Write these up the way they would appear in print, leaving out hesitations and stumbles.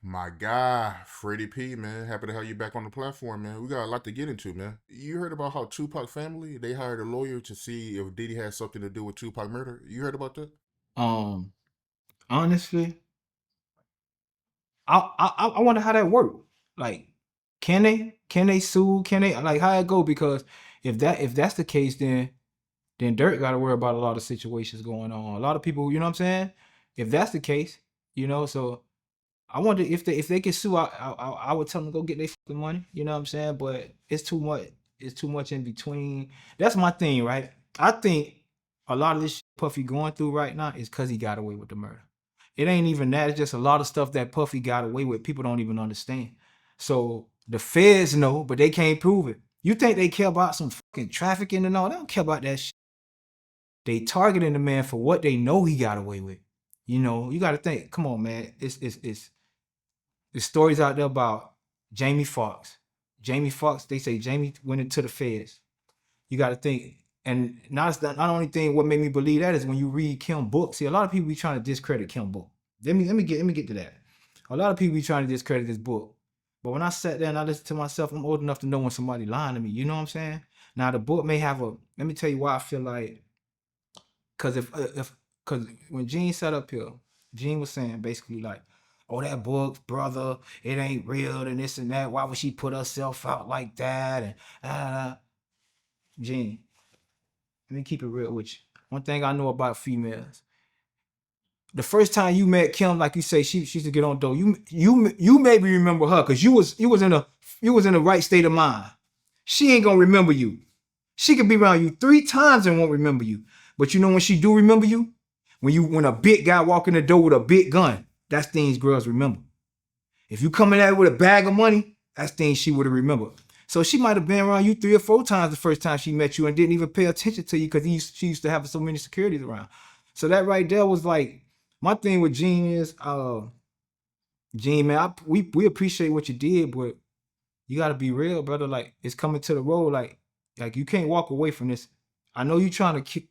My guy, Freddy P, man. Happy to have you back on the platform, man. We got a lot to get into, man. You heard about how Tupac family, they hired a lawyer to see if Diddy had something to do with Tupac murder? You heard about that? Um, Honestly, I wonder how that work. Like, can they sue? Can they like how it go? Because if that's the case, then Dirk got to worry about a lot of situations going on. A lot of people, you know what I'm saying? If that's the case, so I wonder if they can sue. I would tell them to go get their fucking money. You know what I'm saying? But it's too much. It's too much in between. That's my thing, right? I think a lot of this shit Puffy going through right now is because he got away with the murder. It ain't even that. It's just a lot of stuff that Puffy got away with. People don't even understand. So the feds know, but they can't prove it. You think they care about some fucking trafficking and all? They don't care about that shit. They targeting the man for what they know he got away with. You got to think. Come on, man. It's the stories out there about Jamie Foxx. Jamie Foxx, they say Jamie went into the feds. You got to think, and not only thing what made me believe that is when you read Kim book. See, a lot of people be trying to discredit Kim book. Let me get to that. A lot of people be trying to discredit this book, but when I sat there and I listened to myself, I'm old enough to know when somebody lying to me. You know what I'm saying? Now the book may have a. Let me tell you why I feel like, cause cause when Gene sat up here, Gene was saying basically like, oh, that book, brother, it ain't real and this and that. Why would she put herself out like that? And Gene, let me keep it real with you. One thing I know about females, the first time you met Kim, like you say, she used to get on dough. You maybe remember her because you was in the right state of mind. She ain't gonna remember you. She could be around you 3 times and won't remember you. But you know when she do remember you? When a big guy walk in the door with a big gun, that's things girls remember. If you coming at her with a bag of money, that's things she would have remembered. So she might have been around you 3 or 4 times the first time she met you and didn't even pay attention to you because she used to have so many securities around. So that right there was like my thing with Gene is, Gene, man, we appreciate what you did, but you got to be real, brother. Like it's coming to the road, like you can't walk away from this. I know you trying to keep,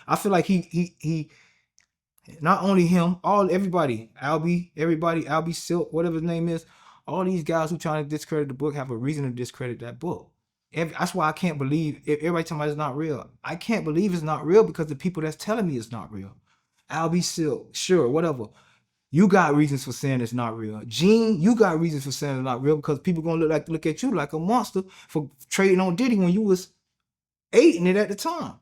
I feel like he not only him, everybody, Albie Silk, whatever his name is, all these guys who trying to discredit the book have a reason to discredit that book. That's why I can't believe if everybody tell me it's not real. I can't believe it's not real because the people that's telling me it's not real. Albie Silk, sure, whatever. You got reasons for saying it's not real. Gene, you got reasons for saying it's not real because people gonna look at you like a monster for trading on Diddy when you was 8 it at the time.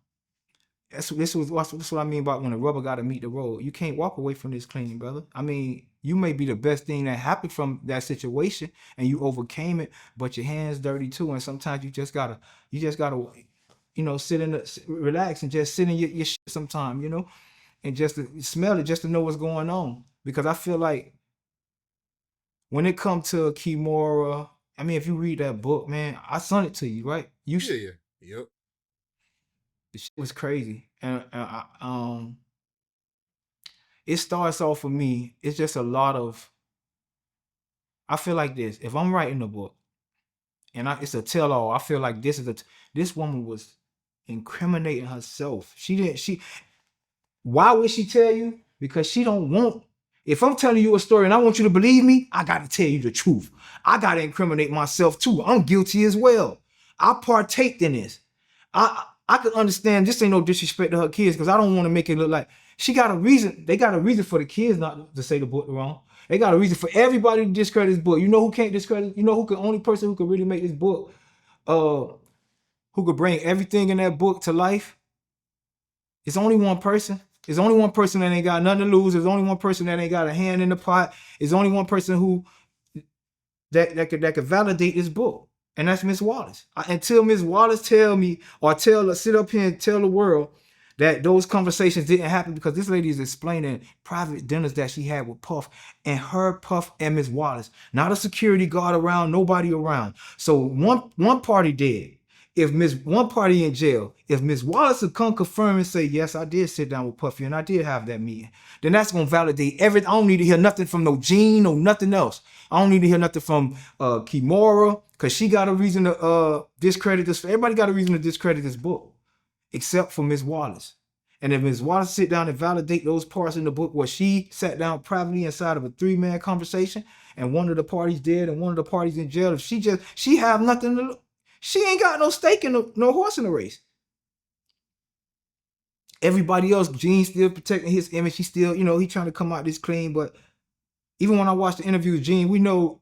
That's what I mean about when the rubber got to meet the road. You can't walk away from this clean, brother. I mean, you may be the best thing that happened from that situation, and you overcame it, but your hands dirty too. And sometimes you just gotta, sit relax and just sit in your shit sometime, and just to smell it, just to know what's going on. Because I feel like when it comes to Kimura, I mean, if you read that book, man, I sent it to you, right? Yeah, yeah. Yep. The shit was crazy, and it starts off for me. It's just a lot of. I feel like this. If I'm writing a book and it's a tell-all, I feel like this woman was incriminating herself. She didn't. Why would she tell you? Because she don't want. If I'm telling you a story and I want you to believe me, I got to tell you the truth. I got to incriminate myself too. I'm guilty as well. I partaked in this. I could understand this ain't no disrespect to her kids because I don't want to make it look like she got a reason. They got a reason for the kids not to say the book wrong. They got a reason for everybody to discredit this book. You know who can't discredit? You know who could only person who could really make this book, uh, who could bring everything in that book to life? It's only one person. It's only one person that ain't got nothing to lose. There's only one person that ain't got a hand in the pot. It's only one person who that could validate this book, and that's Miss Wallace. Until Miss Wallace tell me or sit up here and tell the world that those conversations didn't happen because this lady is explaining private dinners that she had with Puff and Miss Wallace, not a security guard around, nobody around. So one party dead. If Miss One party in jail, if Miss Wallace would come confirm and say, yes, I did sit down with Puffy and I did have that meeting, then that's gonna validate everything. I don't need to hear nothing from no Gene or nothing else. I don't need to hear nothing from Kimora, because she got a reason to discredit this. Everybody got a reason to discredit this book, except for Miss Wallace. And if Ms. Waters sit down and validate those parts in the book where she sat down privately inside of a 3-man conversation and one of the parties dead and one of the parties in jail, if she have nothing to, she ain't got no stake in no horse in the race. Everybody else, Gene still protecting his image. He still, he trying to come out this clean. But even when I watch the interview with Gene, we know,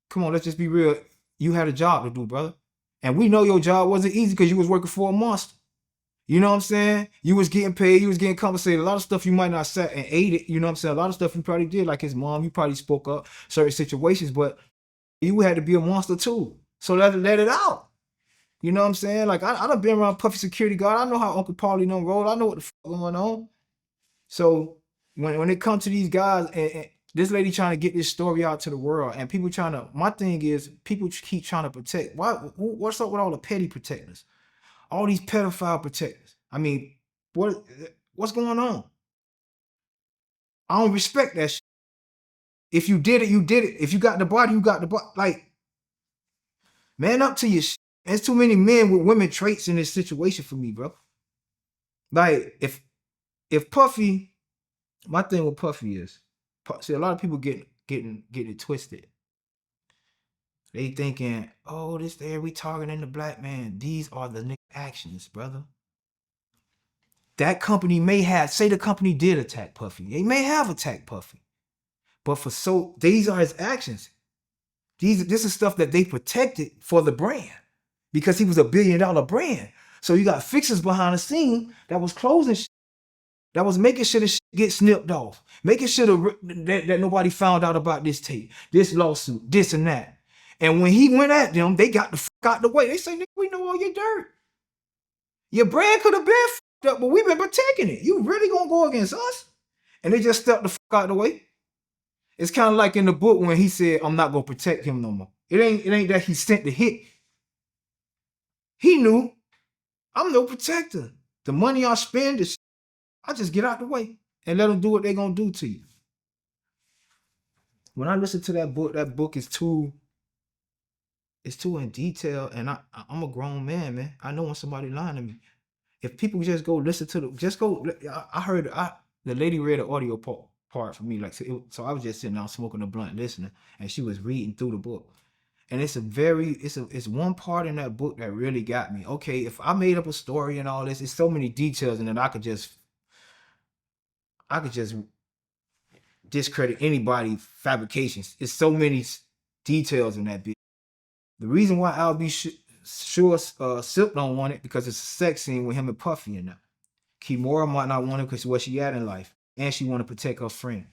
come on, let's just be real. You had a job to do, brother. And we know your job wasn't easy because you was working for a monster. You know what I'm saying? You was getting paid. You was getting compensated. A lot of stuff you might not sat and ate it. You know what I'm saying? A lot of stuff you probably did. Like his mom, you probably spoke up certain situations. But you had to be a monster too. So let it out. You know what I'm saying? Like, I done been around Puffy security guard. I know how Uncle Paulie done roll. I know what the fuck going on. So when it comes to these guys, and this lady trying to get this story out to the world, and people trying to, my thing is, people keep trying to protect. What's up with all the petty protectors? All these pedophile protectors. I mean, what's going on? I don't respect that shit. If you did it, you did it. If you got the body, you got the body. Like, man up to your shit. There's too many men with women traits in this situation for me, bro. Like, if Puffy, my thing with Puffy is, see, a lot of people getting it twisted. They thinking, oh, this there, we targeting the black man. These are the actions, brother. That company may have, say the company did attack Puffy. They may have attacked Puffy. But these are his actions. This is stuff that they protected for the brand. Because he was a $1 billion brand. So you got fixers behind the scene that was closing shit, that was making sure the shit get snipped off, making sure that nobody found out about this tape, this lawsuit, this and that. And when he went at them, they got the fuck out the way. They say, nigga, we know all your dirt. Your brand could have been fucked up, but we've been protecting it. You really gonna go against us? And they just stepped the fuck out the way. It's kind of like in the book when he said, I'm not gonna protect him no more. It ain't that he sent the hit. He knew, I'm no protector. The money I spend is, I just get out the way and let them do what they're gonna do to you. When I listen to that book is too in detail, and I'm a grown man. I know when somebody lying to me. If people just go listen to I heard the lady read the audio part for me, like, so I was just sitting down smoking a blunt listening, and she was reading through the book. And it's one part in that book that really got me. Okay, if I made up a story and all this, it's so many details, and then I could just discredit anybody's fabrications. It's so many details in that bit. The reason why I'll be sure Silk don't want it, because it's a sex scene with him and Puffy in there. Kimura might not want it because where she at in life, and she want to protect her friend.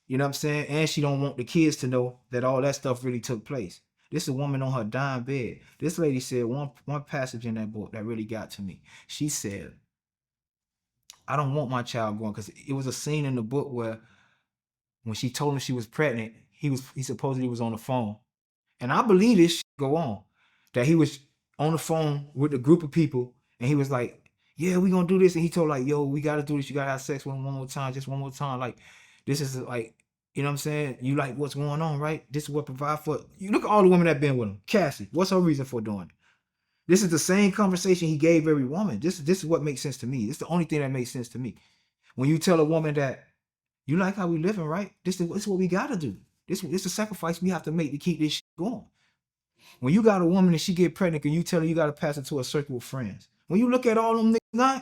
You know what I'm saying? And she don't want the kids to know that all that stuff really took place. This is a woman on her dying bed. This lady said one passage in that book that really got to me. She said, I don't want my child going, because it was a scene in the book where when she told him she was pregnant, he supposedly was on the phone. And I believe this shit go on. That he was on the phone with a group of people, and he was like, yeah, we gonna do this. And he told, like, yo, we gotta do this. You gotta have sex with him one more time, just one more time. Like, this is like, you know what I'm saying? You like what's going on, right? This is what provide for. You look at all the women that been with him. Cassie, what's her reason for doing it? This is the same conversation he gave every woman. This is what makes sense to me. It's the only thing that makes sense to me. When you tell a woman that you like how we living, right? This is what we gotta do. This is a sacrifice we have to make to keep this shit going. When you got a woman and she get pregnant and you tell her you gotta pass it to a circle of friends. When you look at all them niggas now,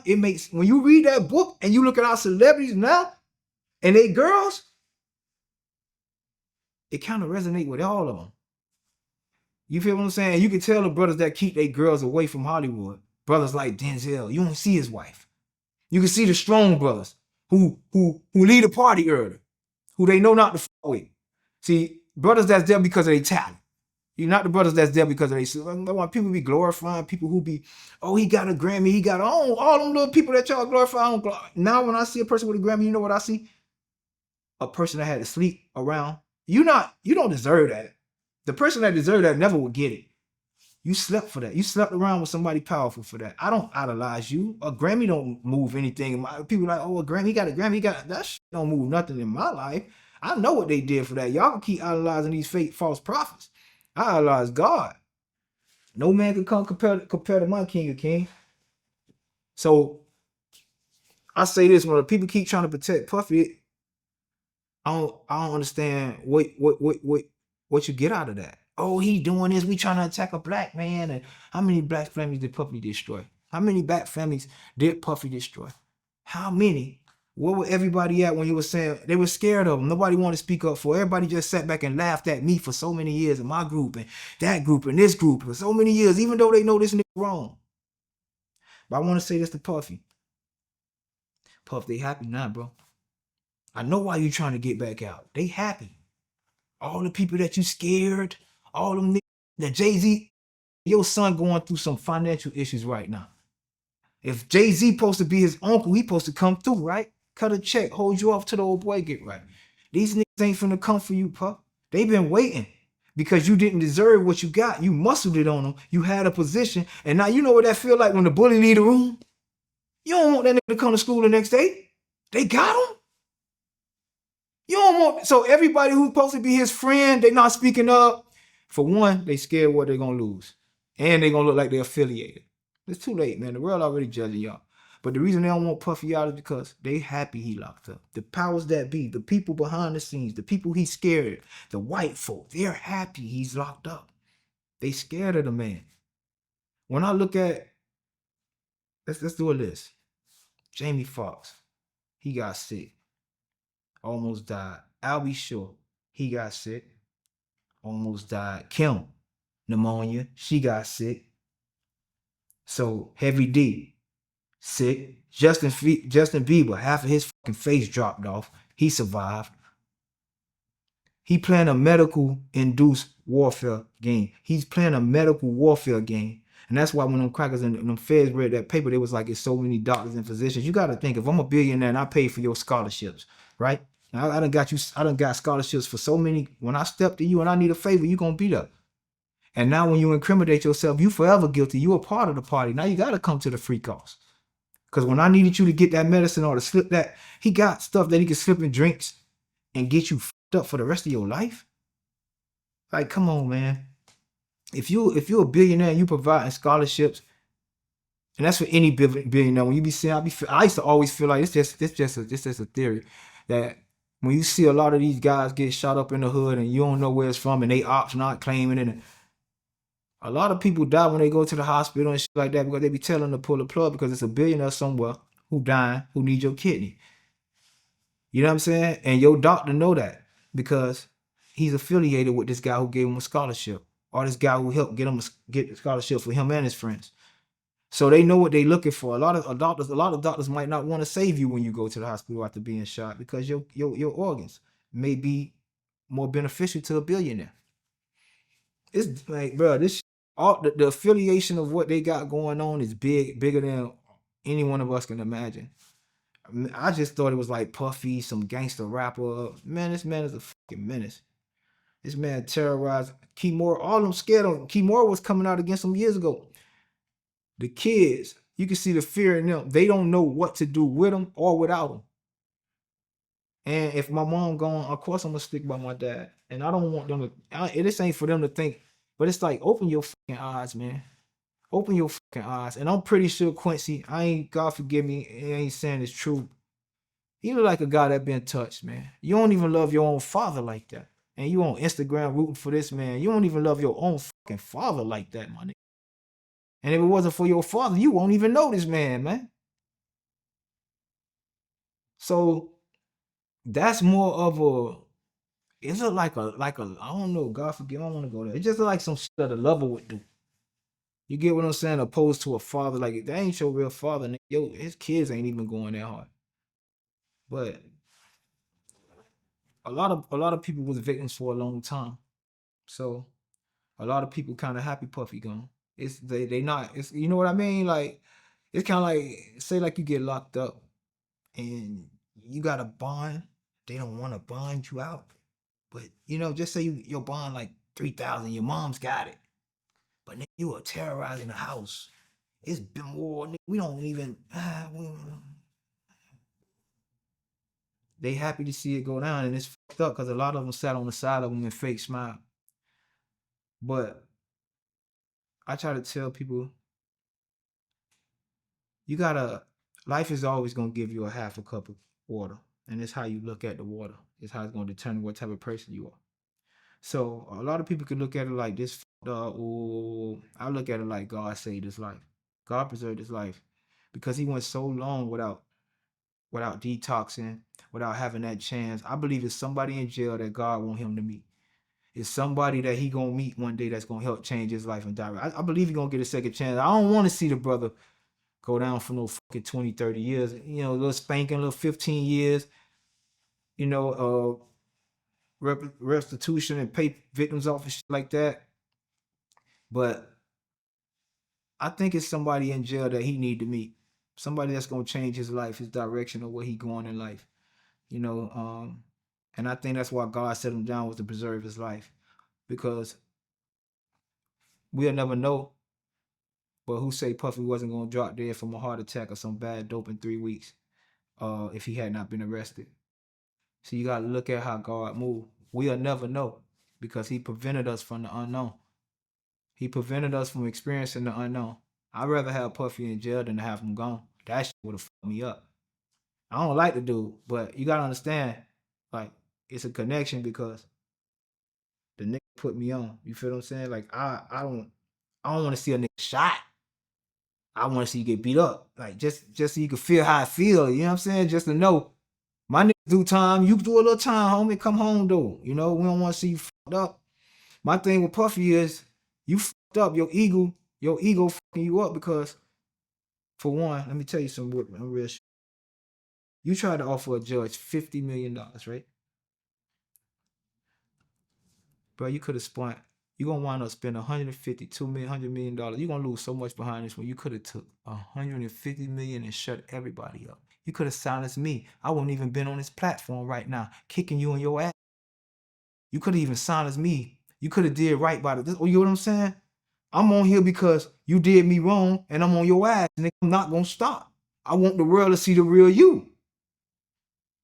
when you read that book and you look at our celebrities now and they girls, it kind of resonate with all of them. You feel what I'm saying? You can tell the brothers that keep their girls away from Hollywood. Brothers like Denzel, you don't see his wife. You can see the strong brothers who leave the party early, who they know not to fuck with. See, brothers that's there because of their talent. You're not the brothers that's there because of they want people be glorifying people who be, oh, he got a Grammy, he got all them little people that y'all glorify. Now when I see a person with a Grammy, you know what I see? A person that had to sleep around. You don't deserve that. The person that deserved that never would get it. You slept for that. You slept around with somebody powerful for that. I don't idolize you. A Grammy don't move anything. People like, oh, a Grammy, he got a Grammy, that shit don't move nothing in my life. I know what they did for that. Y'all can keep idolizing these fake false prophets. I idolize God. No man can come compare to my King of Kings. So I say this when people keep trying to protect Puffy, I don't understand what you get out of that. Oh, he doing this. We trying to attack a black man. And how many black families did Puffy destroy? How many black families did Puffy destroy? How many? Where were everybody at when you were saying they were scared of him? Nobody wanted to speak up for. Everybody just sat back and laughed at me for so many years in my group and that group and this group for so many years, even though they know this nigga wrong. But I want to say this to Puffy. Puff, they happy now, bro. I know why you trying to get back out. They happy. All the people that you scared, all them niggas, that Jay-Z, your son going through some financial issues right now. If Jay-Z supposed to be his uncle, he supposed to come through, right? Cut a check, hold you off till the old boy get right. These niggas ain't finna come for you, pup. They been waiting because you didn't deserve what you got. You muscled it on them. You had a position, and now you know what that feel like when the bully leave the room. You don't want that nigga to come to school the next day. They got him. You don't want, so everybody who's supposed to be his friend, they not speaking up. For one, they scared what they're gonna lose. And they gonna look like they're affiliated. It's too late, man. The world already judging y'all. But the reason they don't want Puffy out is because they happy he locked up. The powers that be, the people behind the scenes, the people he's scared, the white folk, they're happy he's locked up. They scared of the man. When I look at, let's do a list. Jamie Foxx, he got sick. Almost died. Albie Shore, he got sick. Almost died. Kim, pneumonia, she got sick. So Heavy D, sick. Justin Bieber, half of his fucking face dropped off. He survived. He playing a medical induced warfare game. He's playing a medical warfare game. And that's why when them crackers and them feds read that paper, they was like, it's so many doctors and physicians. You got to think, if I'm a billionaire and I pay for your scholarships, right? Now, I done got scholarships for so many. When I step to you and I need a favor, you going to be there. And now when you incriminate yourself, you forever guilty. You a part of the party. Now you got to come to the free cost. Because when I needed you to get that medicine or to slip that, he got stuff that he can slip in drinks and get you fucked up for the rest of your life. Like, come on, man. If you're a billionaire and you providing scholarships, and that's for any billionaire. When you be seeing, I used to always feel like it's just a theory that when you see a lot of these guys get shot up in the hood and you don't know where it's from and they ops not claiming it, and a lot of people die when they go to the hospital and shit like that because they be telling them to pull the plug because it's a billionaire somewhere who dying who needs your kidney. You know what I'm saying? And your doctor know that because he's affiliated with this guy who gave him a scholarship or this guy who helped get a scholarship for him and his friends. So they know what they're looking for. A lot of doctors might not want to save you when you go to the hospital after being shot because your organs may be more beneficial to a billionaire. It's like, bro, this all the affiliation of what they got going on is bigger than any one of us can imagine. I just thought it was like Puffy, some gangster rapper. Man, this man is a fucking menace. This man terrorized Keymore. All them scared of him. Keymore was coming out against him years ago. The kids, you can see the fear in them. They don't know what to do with them or without them. And if my mom gone, of course I'm gonna stick by my dad. And I don't want them to. This ain't for them to think. But it's like, open your fucking eyes, man. Open your fucking eyes. And I'm pretty sure Quincy, God forgive me, I ain't saying it's true. He look like a guy that been touched, man. You don't even love your own father like that. And you on Instagram rooting for this man. You don't even love your own fucking father like that, my nigga. And if it wasn't for your father, you won't even know this man, man. So that's more of a, it look like a, I don't know, God forgive, I don't want to go there. It just look like some shit that a lover would do. You get what I'm saying? Opposed to a father, like that ain't your real father. Nigga. Yo, his kids ain't even going that hard. But a lot of people was victims for a long time. So a lot of people kind of happy Puffy gone. It's they not. It's, you know what I mean? Like, it's kind of like, say like you get locked up and you got a bond. They don't want to bond you out, but you know, just say your bond like 3,000. Your mom's got it, but you are terrorizing the house. It's been more. We don't even. They happy to see it go down, and it's fucked up because a lot of them sat on the side of them and fake smile. But I try to tell people, you gotta. life is always gonna give you a half a cup of water, and it's how you look at the water. It's how it's gonna determine what type of person you are. So a lot of people could look at it like this. I look at it like God saved his life. God preserved his life because he went so long without detoxing, without having that chance. I believe it's somebody in jail that God want him to meet. It's somebody that he gonna meet one day that's gonna help change his life and direct. I believe he gonna get a second chance. I don't want to see the brother go down for no fucking 20, 30 years. You know, a little spanking, a little 15 years. You know, restitution and pay victims off and shit like that. But I think it's somebody in jail that he need to meet. Somebody that's gonna change his life, his direction of where he going in life. You know, and I think that's why God set him down was to preserve his life. Because we'll never know. But who say Puffy wasn't gonna drop dead from a heart attack or some bad dope in 3 weeks if he had not been arrested? So you gotta look at how God moved. We'll never know because he prevented us from the unknown. He prevented us from experiencing the unknown. I'd rather have Puffy in jail than to have him gone. That shit would have fucked me up. I don't like the dude, but you gotta understand, like, it's a connection because the nigga put me on. You feel what I'm saying? Like I don't want to see a nigga shot. I want to see you get beat up. Like just so you can feel how I feel. You know what I'm saying? Just to know my niggas do time, you do a little time, homie. Come home though. You know, we don't want to see you fucked up. My thing with Puffy is you fucked up your ego fucking you up because for one, let me tell you some real shit. You tried to offer a judge $50 million, right? Bro, you could have spent, you're gonna wind up spending 150, $100 million. You're gonna lose so much behind this one. You could have took 150 million and shut everybody up. You could have silenced me. I wouldn't even been on this platform right now, kicking you in your ass. You could have even silenced me. You could have did right by this. You know what I'm saying? I'm on here because you did me wrong and I'm on your ass and I'm not gonna stop. I want the world to see the real you.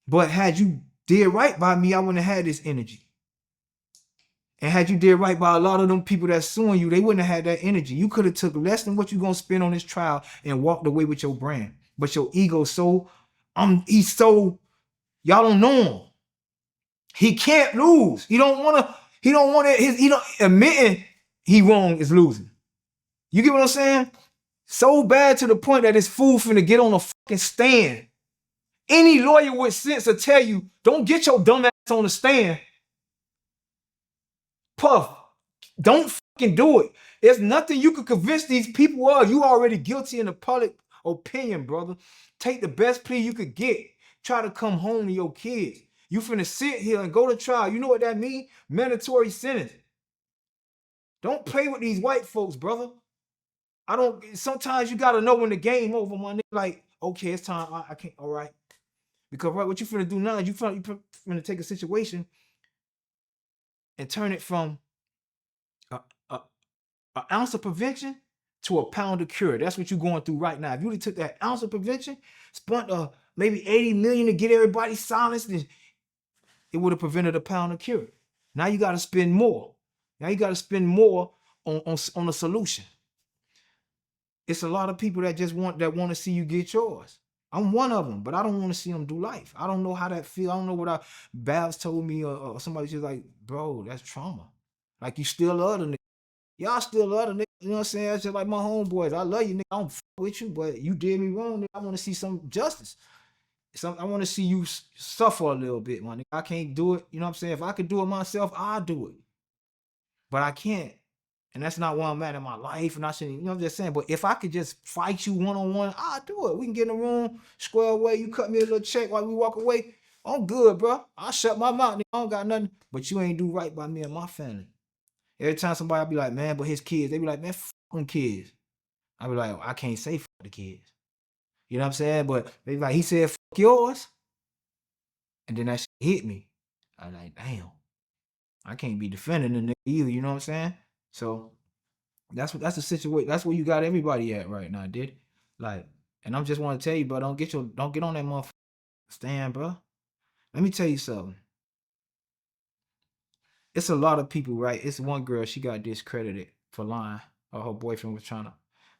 But had you did right by me, I wouldn't have had this energy. And had you did right by a lot of them people that's suing you, they wouldn't have had that energy. You could have took less than what you're gonna spend on this trial and walked away with your brand. But your ego he's so, y'all don't know him. He can't lose. He don't want admitting he wrong is losing. You get what I'm saying? So bad to the point that this fool finna get on a fucking stand. Any lawyer with sense will tell you, don't get your dumb ass on the stand. Puff, don't fucking do it. There's nothing you could convince these people of. You already guilty in the public opinion, brother. Take the best plea you could get. Try to come home to your kids. You finna sit here and go to trial. You know what that means? Mandatory sentence. Don't play with these white folks, brother. Sometimes you gotta know when the game over, my nigga. Like, okay, it's time. I can't, all right. Because right, what you finna do now is you finna take a situation and turn it from a, a, an ounce of prevention to a pound of cure. That's what you're going through right now. If you took that ounce of prevention, spent maybe 80 million to get everybody silenced, then it would have prevented a pound of cure. Now you got to spend more. Now you got to spend more on a solution. It's a lot of people that just want to see you get yours. I'm one of them, but I don't want to see them do life. I don't know how that feel. I don't know what Babs told me or somebody just like, bro, that's trauma. Like you still love the nigga. Y'all still love the nigga. You know what I'm saying? It's just like my homeboys. I love you, nigga. I don't f with you, but you did me wrong, nigga. I want to see some justice. I want to see you suffer a little bit, my nigga. I can't do it. You know what I'm saying? If I could do it myself, I'll do it. But I can't. And that's not where I'm at in my life. And I shouldn't, you know what I'm just saying? But if I could just fight you one-on-one, I'll do it. We can get in the room, square away. You cut me a little check while we walk away. I'm good, bro. I'll shut my mouth. Nigga. I don't got nothing. But you ain't do right by me and my family. Every time somebody be like, man, but his kids, they be like, man, fuck them kids. I be like, I can't say fuck the kids. You know what I'm saying? But they be like, he said fuck yours. And then that shit hit me. I like, damn. I can't be defending the nigga either, you know what I'm saying? So that's the situation. That's where you got everybody at right now, dude. Like, and I just want to tell you, bro, don't get on that motherfucker stand, bro. Let me tell you something. It's a lot of people, right? It's one girl, she got discredited for lying. Or her boyfriend was trying to.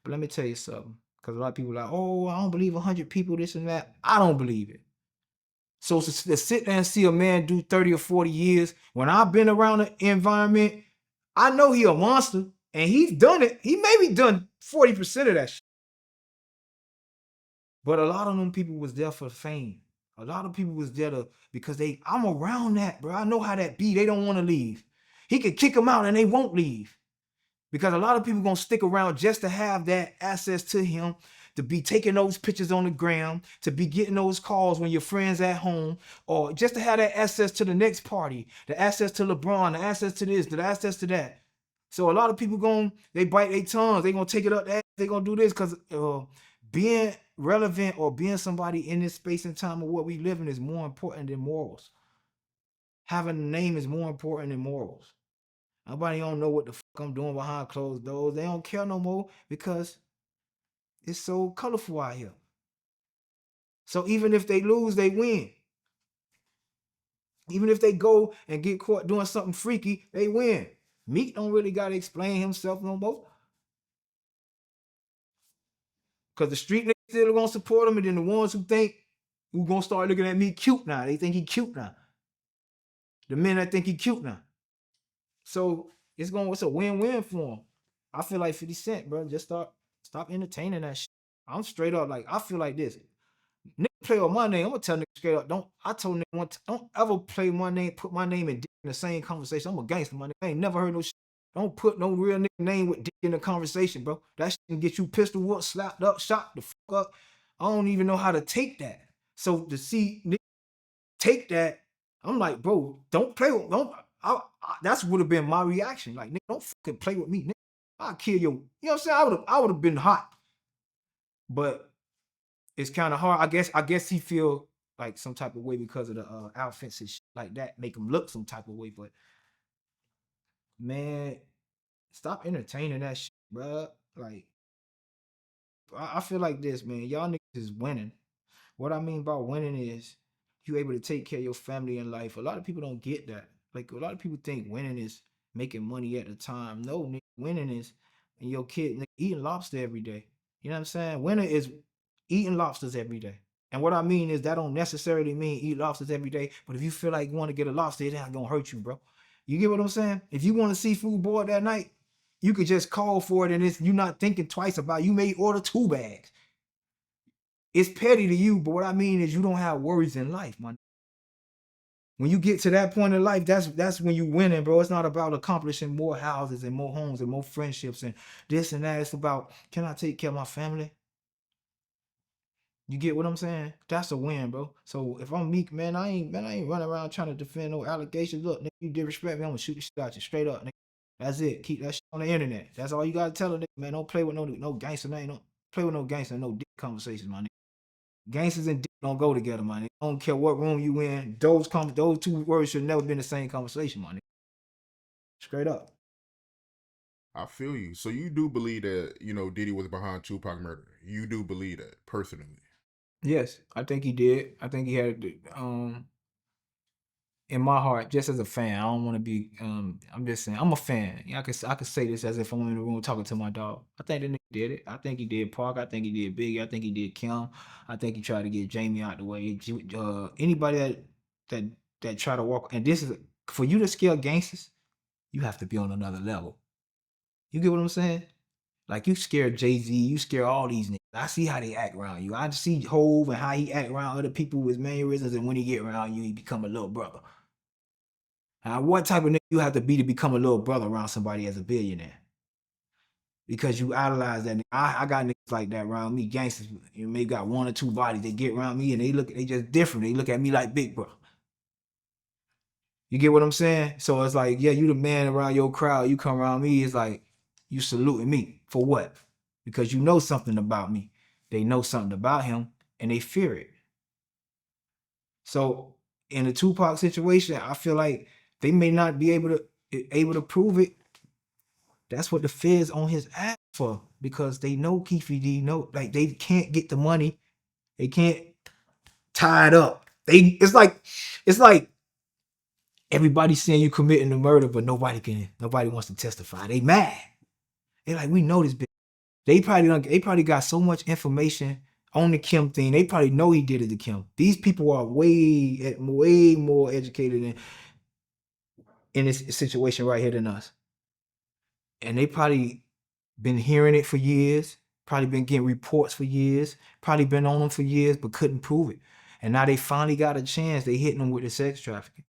But let me tell you something. Because a lot of people are like, oh, I don't believe 100 people, this and that. I don't believe it. So to sit there and see a man do 30 or 40 years, when I've been around the environment, I know he a monster, and he's done it. He maybe done 40% of that shit. But a lot of them people was there for fame. A lot of people was there because I'm around that, bro. I know how that be. They don't want to leave. He could kick them out and they won't leave. Because a lot of people gonna stick around just to have that access to him, to be taking those pictures on the gram, to be getting those calls when your friends at home, or just to have that access to the next party, the access to LeBron, the access to this, the access to that. So a lot of people they bite their tongues, they gonna take it up, they gonna do this because being relevant or being somebody in this space and time of what we live in is more important than morals. Having a name is more important than morals. Nobody don't know what the fuck I'm doing behind closed doors. They don't care no more because it's so colorful out here. So even if they lose, they win. Even if they go and get caught doing something freaky, they win. Meek don't really gotta explain himself no more. Cause the street niggas still gonna support him, and then the ones who gonna start looking at me cute now. They think he cute now. The men that think he cute now. So it's a win-win for him. I feel like 50 Cent, bro. Just stop entertaining that shit. I'm straight up like, I feel like this. Nigga play with my name. I'm gonna tell nigga straight up. I told nigga don't ever play my name, put my name and Dick in the same conversation. I'm a gangster, my nigga. I ain't never heard no shit. Don't put no real nigga name with Dick in the conversation, bro. That shit can get you pistol whooped, slapped up, shot the fuck up. I don't even know how to take that. So to see nigga take that, I'm like, bro, don't play with, that's would have been my reaction. Like, nigga, don't fucking play with me, nigga. I'll kill you. You know what I'm saying? I would have been hot. But it's kind of hard. I guess he feel like some type of way because of the outfits and shit like that, make him look some type of way. But man, stop entertaining that shit, bro. Like, I feel like this, man. Y'all niggas is winning. What I mean by winning is you able to take care of your family and life. A lot of people don't get that. Like, a lot of people think winning is making money at the time. No, nigga, winning is and your kid nigga, eating lobster every day. You know what I'm saying? Winning is eating lobsters every day. And what I mean is that don't necessarily mean eat lobsters every day. But if you feel like you want to get a lobster, it ain't gonna hurt you, bro. You get what I'm saying? If you want a seafood board that night, you could just call for it, and you're not thinking twice about it. You may order 2 bags. It's petty to you, but what I mean is you don't have worries in life, man. When you get to that point in life, that's when you winning, bro. It's not about accomplishing more houses and more homes and more friendships and this and that. It's about, can I take care of my family? You get what I'm saying? That's a win, bro. So if I'm Meek, man, I ain't running around trying to defend no allegations. Look, nigga, you disrespect me, I'm gonna shoot the shit out you straight up, nigga. That's it. Keep that shit on the internet. That's all you gotta tell a nigga, man. Don't play with no gangster name. Don't play with no gangster, no dick conversations, my nigga. Gangsters and dick don't go together, man. I don't care what room you in. Those 2 words should never been the same conversation, man. Straight up. I feel you. So you do believe that, Diddy was behind Tupac murder. You do believe that, personally. Yes, I think he did. I think he had in my heart, just as a fan. I don't want to be I'm just saying I'm a fan. Yeah, I could say this as if I'm in the room talking to my dog. I think the nigga did it. I think he did Park. I think he did Biggie. I think he did Kim. I think he tried to get Jamie out the way. Anybody that try to walk, and this is for you to scale gangsters, you have to be on another level. You get what I'm saying? Like, you scare Jay-Z, you scare all these niggas. I see how they act around you. I see Hove and how he act around other people with mannerisms, and when he get around you, he become a little brother. Now, what type of nigga you have to be to become a little brother around somebody as a billionaire? Because you idolize that nigga. I got niggas like that around me, gangsters. You maybe got 1 or 2 bodies. They get around me and they just different. They look at me like big bro. You get what I'm saying? So it's like, yeah, you the man around your crowd. You come around me, it's like you saluting me for what? Because you know something about me. They know something about him and they fear it. So in the Tupac situation, I feel like they may not be able to prove it. That's what the feds on his ass for, because they know Keefe D know, like, they can't get the money. They can't tie it up. It's like everybody's saying you committing the murder, but nobody wants to testify. They mad. They're like, we know this bitch. They probably got so much information on the Kim thing. They probably know he did it to Kim. These people are way more educated in this situation right here than us. And they probably been hearing it for years, probably been getting reports for years, probably been on them for years, but couldn't prove it. And now they finally got a chance. They hitting them with the sex trafficking.